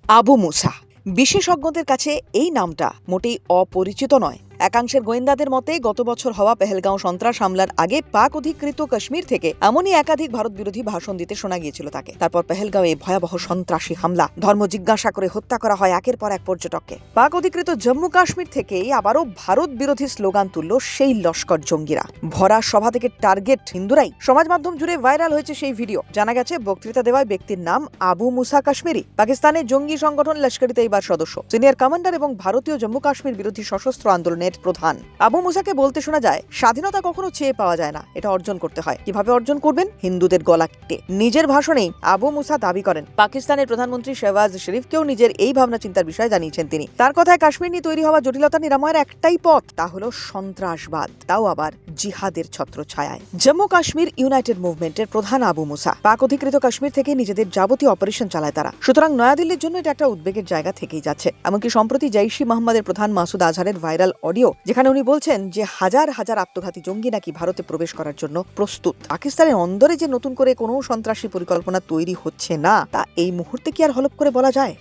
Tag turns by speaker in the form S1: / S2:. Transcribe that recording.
S1: আবু মুসা বিশেষজ্ঞদের কাছে এই নামটা মোটেই অপরিচিত নয়। একাংশের গোয়েন্দাদের মতে গত বছর হওয়া পেহেলগাঁও সন্ত্রাস হামলার আগে পাক অধিকৃত কাশ্মীর থেকে এমনই একাধিক ভারত বিরোধী ভাষণ দিতে শোনা গিয়েছিল তাকে। তারপর পেহেলগাঁওয়ে ভয়াবহ সন্ত্রাসী হামলা, ধর্ম জিজ্ঞাসা করে হত্যা করা হয় একের পর এক পর্যটককে। পাক অধিকৃত জম্মু কাশ্মীর থেকেই আবারও ভারত বিরোধী স্লোগান তুলল সেই লস্কর জঙ্গিরা। ভরা সভা থেকে টার্গেট হিন্দুরাই। সমাজ মাধ্যম জুড়ে ভাইরাল হয়েছে সেই ভিডিও। জানা গেছে বক্তৃতা দেওয়ায় ব্যক্তির নাম আবু মুসা কাশ্মীরি, পাকিস্তানের জঙ্গি সংগঠন লস্কর ই তৈয়বার সদস্য, সিনিয়র কমান্ডার এবং ভারতীয় জম্মু কাশ্মীর বিরোধী সশস্ত্র আন্দোলনের প্রধান। আবু মুসাকে বলতে শোনা যায়, স্বাধীনতা কখনো চেয়ে পাওয়া যায় না, এটা অর্জন করতে হয়। কিভাবে অর্জন করবেন? হিন্দুদের গলা কেটে। নিজের ভাষণেই আবু মুসা দাবি করেন, পাকিস্তানের প্রধানমন্ত্রী শেহবাজ শরীফকেও নিজের এই ভাবনা চিন্তার বিষয়ে জানিয়েছেন তিনি। তার কথায় কাশ্মীর নিয়ে তৈরি হওয়া জটিলতা নিরাময়ের একটাই পথ, তা হলো সন্ত্রাসবাদ, তাও আবার জিহাদের ছত্রছায়ায়। জম্মু কাশ্মীর ইউনাইটেড মুভমেন্টের প্রধান আবু মুসা। পাক অধিকৃত কাশ্মীর থেকে নিজেদের যাবতীয় অপারেশন চালায় তারা। সুতরাং নয়াদিল্লির জন্য এটা একটা উদ্বেগের জায়গা থেকেই যাচ্ছে। এমনকি সম্প্রতি জৈশ ই মোহাম্মদের প্রধান মাসুদ আজহারের ভাইরাল অডিও, যেখানে উনি বলছেন যে হাজার হাজার আত্মঘাতী জঙ্গি নাকি ভারতে প্রবেশ করার জন্য প্রস্তুত। পাকিস্তানের অন্দরে যে নতুন করে কোনো সন্ত্রাসী পরিকল্পনা তৈরি হচ্ছে না, তা এই মুহূর্তে কি আর হলফ করে বলা যায়?